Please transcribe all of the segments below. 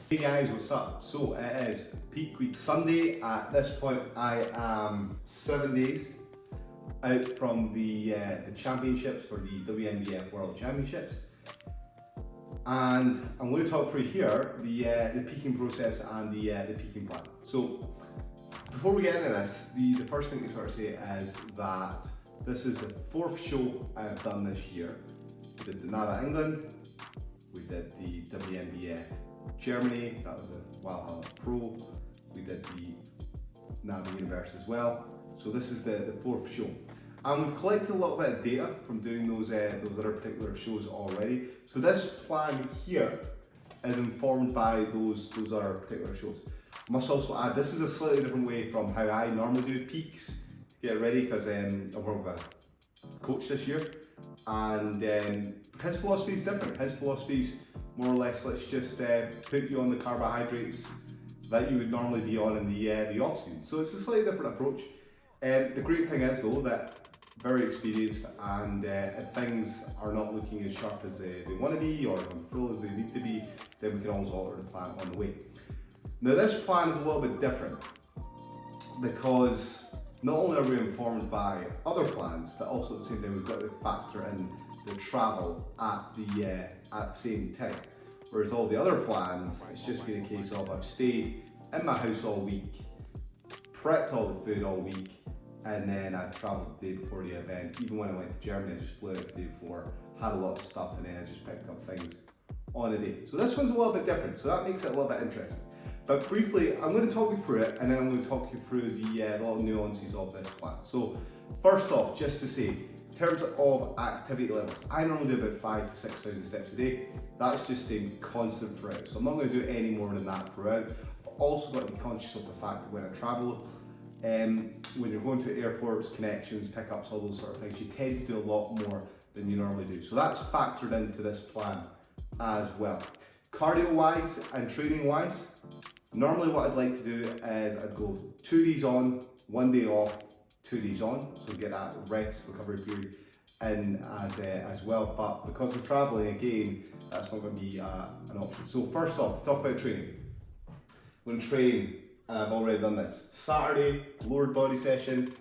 Hey guys, what's up? So it is peak week Sunday. At this point I am 7 days out from the championships for the WNBF World Championships, and I'm going to talk through here the peaking process and the peaking plan. So before we get into this, the first thing to sort of say is that this is the 4th show I've done this year. We did the NADA England, we did the WNBF Germany, that was the Valhalla Pro, we did the NADA Universe as well. So this is the 4th show. And we've collected a little bit of data from doing those other particular shows already. So this plan here is informed by those other particular shows. I must also add, this is a slightly different way from how I normally do peaks to get ready, because I work with a coach this year, and his philosophy is different. His philosophy is more or less, let's just put you on the carbohydrates that you would normally be on in the off season. So it's a slightly different approach. The great thing is though that very experienced, and if things are not looking as sharp as they want to be or as full as they need to be, then we can always alter the plan on the way. Now this plan is a little bit different because not only are we informed by other plans, but also at the same time we've got to factor in the travel at the same time. Whereas all the other plans, it's just been a case of I've stayed in my house all week, prepped all the food all week, and then I travelled the day before the event. Even when I went to Germany, I just flew out the day before, had a lot of stuff, and then I just picked up things on a day. So this one's a little bit different, so that makes it a little bit interesting. But briefly, I'm going to talk you through it, and then I'm going to talk you through the little nuances of this plan. So first off, just to say, in terms of activity levels, I normally do about 5,000 to 6,000 steps a day. That's just staying constant throughout. So I'm not going to do any more than that throughout. I've also got to be conscious of the fact that when I travel, when you're going to airports, connections, pickups, all those sort of things, you tend to do a lot more than you normally do. So that's factored into this plan as well. Cardio wise and training wise, normally what I'd like to do is I'd go 2 days on, 1 day off, 2 days on, so get that rest recovery period in as well. But because we're traveling again, that's not going to be an option. So first off, to talk about training, I'm going to train, and I've already done this. Saturday, lower body session.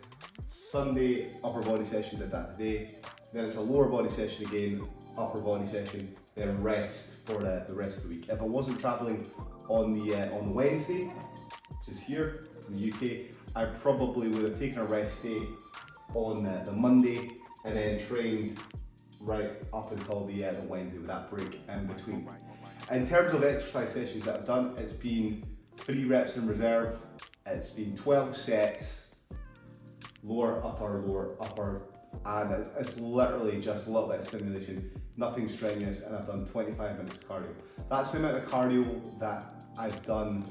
Sunday, upper body session, did that today. Then it's a lower body session again, upper body session, then rest for the rest of the week. If I wasn't traveling on the Wednesday, which is here in the UK, I probably would have taken a rest day on the Monday and then trained right up until the Wednesday with that break in between. In terms of exercise sessions that I've done, it's been 3 reps in reserve, it's been 12 sets, lower, upper, and it's literally just a little bit of stimulation, nothing strenuous, and I've done 25 minutes of cardio. That's the amount of cardio that I've done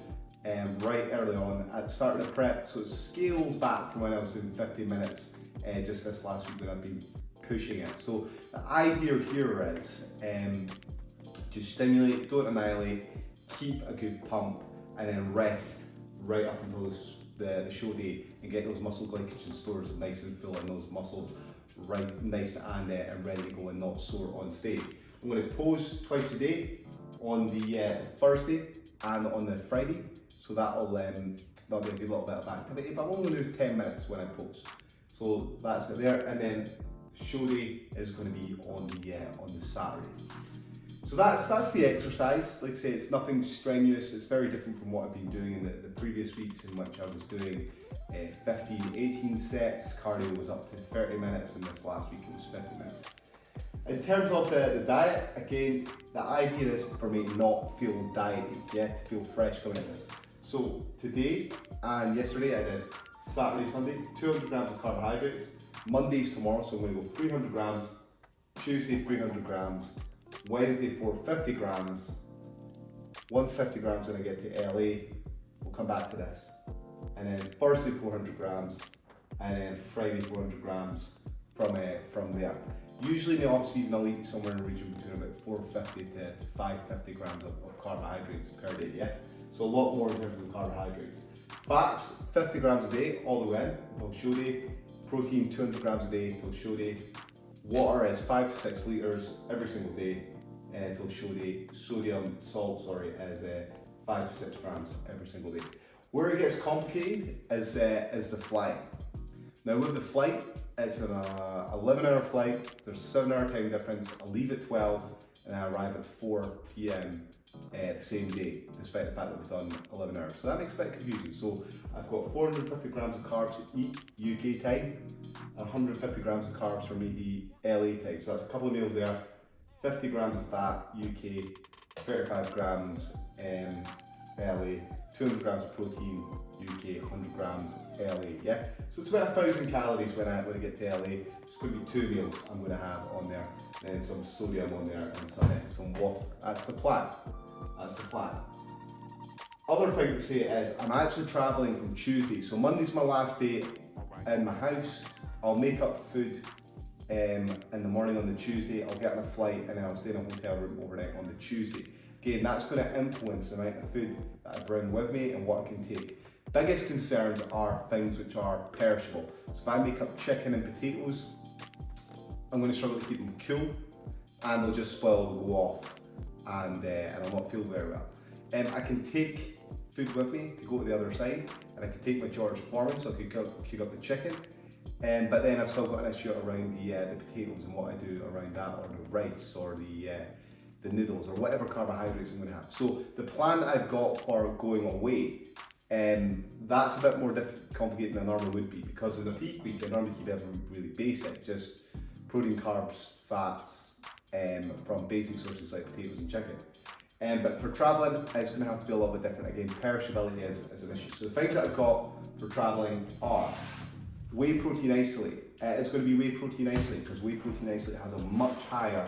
right early on at the start of the prep, so it's scaled back from when I was doing 50 minutes just this last week when I've been pushing it. So the idea here is just stimulate, don't annihilate, keep a good pump, and then rest right up until the show day and get those muscle glycogen stores nice and full and those muscles right nice and ready to go and not sore on stage. I'm going to pose twice a day on the Thursday and on the Friday, so that'll be a good little bit of activity, but I'm only going to do 10 minutes when I pose. So that's it there, and then show day is going to be on the Saturday. So that's the exercise. Like I say, it's nothing strenuous. It's very different from what I've been doing in the previous weeks, in which I was doing 15, 18 sets. Cardio was up to 30 minutes, and this last week it was 50 minutes. In terms of the diet, again, the idea is for me to not feel diety, to feel fresh coming at this. So today and yesterday I did Saturday, Sunday, 200 grams of carbohydrates. Monday's tomorrow, so I'm going to go 300 grams. Tuesday, 300 grams. Wednesday, 450 grams. 150 grams when I get to LA. We'll come back to this. And then Thursday, 400 grams. And then Friday, 400 grams from there. Usually in the off season, I'll eat somewhere in the region between about 450 to 550 grams of carbohydrates per day, So a lot more in terms of carbohydrates. Fats, 50 grams a day, all the way in until show day. Protein, 200 grams a day until show day. Water is 5 to 6 litres every single day until show day. Sodium, salt, is 5 to 6 grams every single day. Where it gets complicated is the flight. Now with the flight, it's an 11-hour flight, there's 7-hour time difference. I leave at 12 and I arrive at 4 p.m. The same day, despite the fact that we've done 11 hours. So that makes a bit confusing. So I've got 450 grams of carbs to eat UK time, and 150 grams of carbs for me to eat LA time. So that's a couple of meals there. 50 grams of fat UK, 35 grams LA, 200 grams of protein UK, 100 grams LA, yeah? So it's about 1,000 calories when I get to LA. It's going to be 2 meals I'm going to have on there, and then some sodium on there and some water. That's the plan. That's the plan. Other thing to say is I'm actually travelling from Tuesday, so Monday's my last day in my house. I'll make up food in the morning on the Tuesday. I'll get on a flight and then I'll stay in a hotel room overnight on the Tuesday. Again, that's going to influence the amount of food that I bring with me and what I can take. Biggest concerns are things which are perishable. So if I make up chicken and potatoes, I'm going to struggle to keep them cool, and they'll just spoil, they'll go off, and I'll not feel very well. I can take food with me to go to the other side, and I can take my George Foreman, so I could cook up the chicken. But then I've still got an issue around the potatoes and what I do around that, or the rice, or the noodles, or whatever carbohydrates I'm going to have. So the plan that I've got for going away, that's a bit more complicated than I normally would be, because in a peak week I normally keep everything really basic, just protein, carbs, fats, from basic sources like potatoes and chicken. But for travelling, it's going to have to be a little bit different. Again, perishability is an issue. So the things that I've got for travelling are whey protein isolate. It's going to be whey protein isolate, because whey protein isolate has a much higher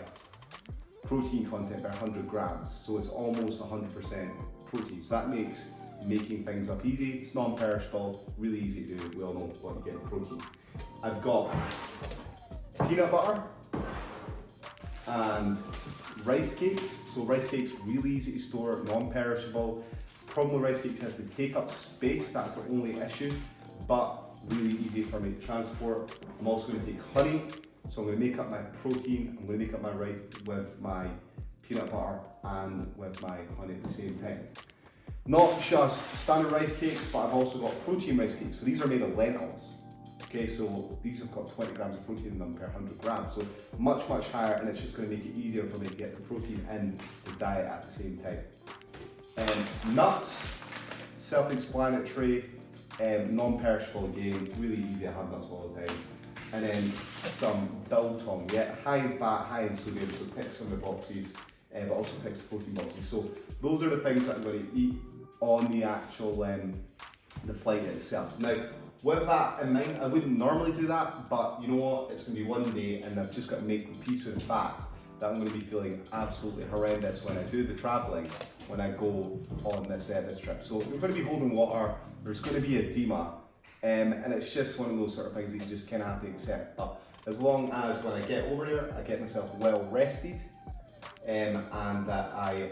protein content per 100 grams. So it's almost 100% protein. So that makes making things up easy. It's non-perishable, really easy to do. We all know what you get in protein. I've got peanut butter and rice cakes. So rice cakes, really easy to store, non-perishable. Problem with rice cakes is they take up space, that's the only issue, but really easy for me to transport. I'm also going to take honey, so I'm going to make up my protein, I'm going to make up my rice with my peanut butter and with my honey at the same time. Not just standard rice cakes, but I've also got protein rice cakes. So these are made of lentils. Okay, so these have got 20 grams of protein in them per 100 grams. So much higher, and it's just going to make it easier for me to get the protein in the diet at the same time. Nuts, self-explanatory, non-perishable again, really easy, I have nuts all the time. And then some biltong, yeah, high in fat, high in sodium, so ticks on the boxes, but also ticks the protein boxes. So those are the things that I'm going to eat on the actual the flight itself. Now, with that in mind, I wouldn't normally do that, but you know what, it's going to be one day and I've just got to make peace with the fact that I'm going to be feeling absolutely horrendous when I do the travelling, when I go on this trip. So we're going to be holding water, there's going to be edema, and it's just one of those sort of things that you just kind of have to accept. But as long as when I get over there, I get myself well rested, and that I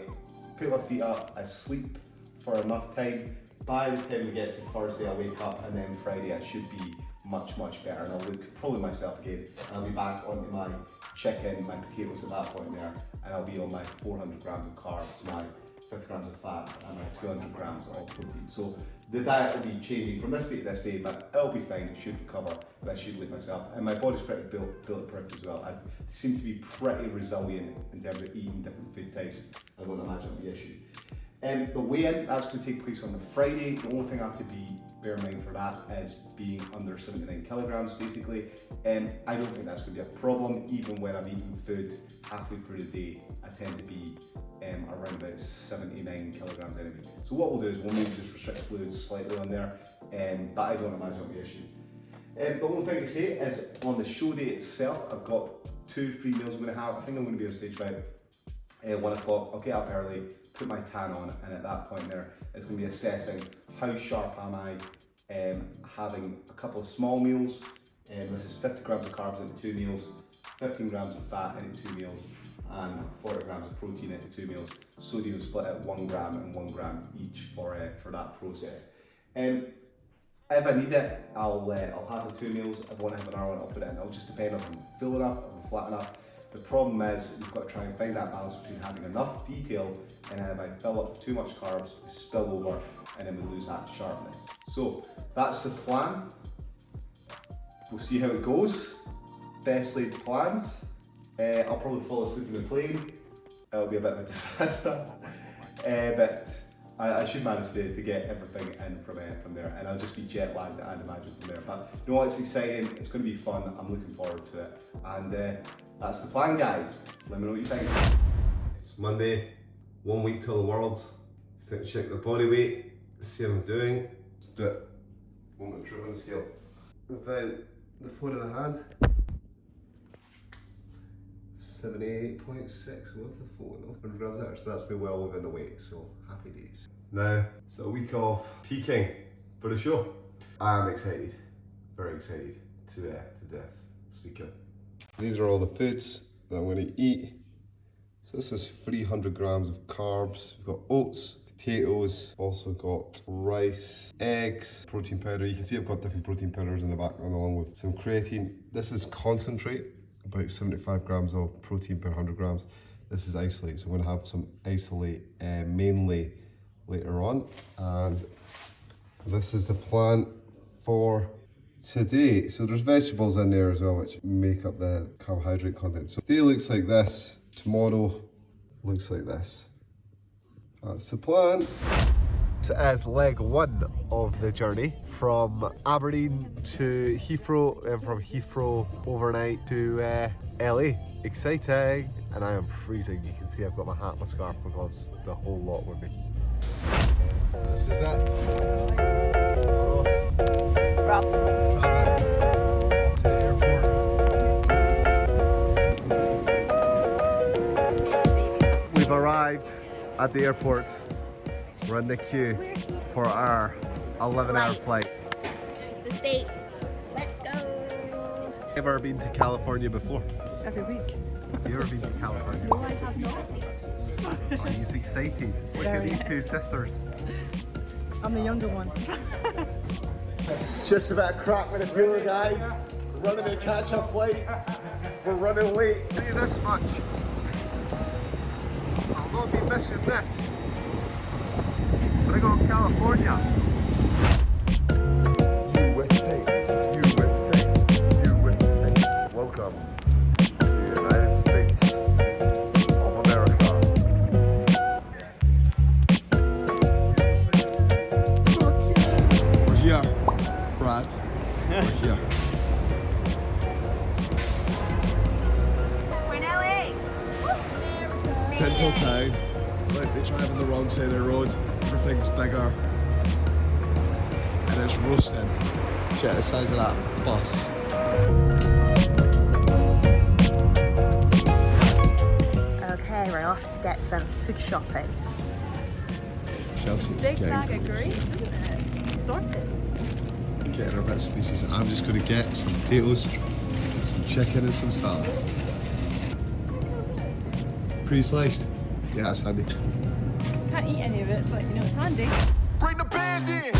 put my feet up, I sleep for enough time. By the time we get to Thursday, I wake up, and then Friday I should be much better, and I'll look probably myself again. And I'll be back onto my chicken, my potatoes at that point there, and I'll be on my 400 grams of carbs, my 50 grams of fats, and my 200 grams of protein. So the diet will be changing from this day to this day, but it'll be fine, it should recover, and I should look myself. And my body's pretty bulletproof as well. I seem to be pretty resilient in terms of eating different food types. I don't imagine it'll be an issue. The weigh-in, that's going to take place on the Friday. The only thing I have to bear in mind for that is being under 79 kilograms basically. I don't think that's going to be a problem. Even when I'm eating food halfway through the day, I tend to be around about 79 kilograms anyway. So what we'll do is we'll maybe just restrict fluids slightly on there, but I don't imagine it'll be an issue. The only thing to say is on the show day itself, I've got 2 free meals I'm going to have. I think I'm going to be on stage about 1 o'clock. I'll get up early, put my tan on, and at that point there, it's going to be assessing how sharp am I, having a couple of small meals. This is 50 grams of carbs into 2 meals, 15 grams of fat into 2 meals, and 40 grams of protein into 2 meals. Sodium split at 1 gram and 1 gram each for that process. If I need it, I'll have the 2 meals. If I want to have an hour, I'll put it in. It'll just depend if I'm full enough, if I'm flat enough. The problem is you've got to try and find that balance between having enough detail and if I fill up too much carbs, we spill over and then we lose that sharpness. So that's the plan. We'll see how it goes. Best laid plans. I'll probably fall asleep in the plane. It'll be a bit of a disaster. But I should manage to get everything in from there, and I'll just be jet lagged, I'd imagine, from there. But you know what, it's exciting, it's going to be fun, I'm looking forward to it. And that's the plan, guys. Let me know what you think. It's Monday, 1 week till the Worlds. Just need to check the body weight, see how I'm doing. Let's do it. Moment truth on the scale. Without the phone in the hand. 78.6 with the phone, 100 grams there, so that's me well within the weight, so happy days. Now, it's a week of peaking for the show. I am excited, very excited to do this weekend. These are all the foods that I'm going to eat. So this is 300 grams of carbs. We've got oats, potatoes, also got rice, eggs, protein powder. You can see I've got different protein powders in the background along with some creatine. This is concentrate. About 75 grams of protein per 100 grams. This is isolate, so I'm going to have some isolate mainly later on. And this is the plan for today. So there's vegetables in there as well, which make up the carbohydrate content. So today looks like this, tomorrow looks like this. That's the plan. As leg one of the journey from Aberdeen to Heathrow and from Heathrow overnight to LA. Exciting, and I am freezing. You can see I've got my hat, my scarf, my gloves, the whole lot with me. This is it. Off to the airport. We've arrived at the airport. We're in the queue for our 11-hour flight. The States. Let's go. Have you ever been to California before? Every week. Have you ever been to California? No, I have not. Oh, he's excited. Look at these two sisters. I'm the younger one. Just about crack with the tour, guys. We're running a catch-up flight. We're running late. Tell you this much. I'll not be missing this. But I go to California. USA, USA, USA. Welcome to the United States of America. We're here, Brad. We're here. We're in LA. Tinsel Town. Like they drive on the wrong side of the road. Everything's bigger. And it's roasting. Check the size of that bus. Okay, we're off to get some food shopping. Chelsea's Big getting bag of greens, isn't it? Sorted. getting our bits and pieces. I'm just going to get some potatoes, some chicken and some salad. Pre-sliced. Yeah, that's handy. Can't eat any of it, but you know it's handy. Bring the band in.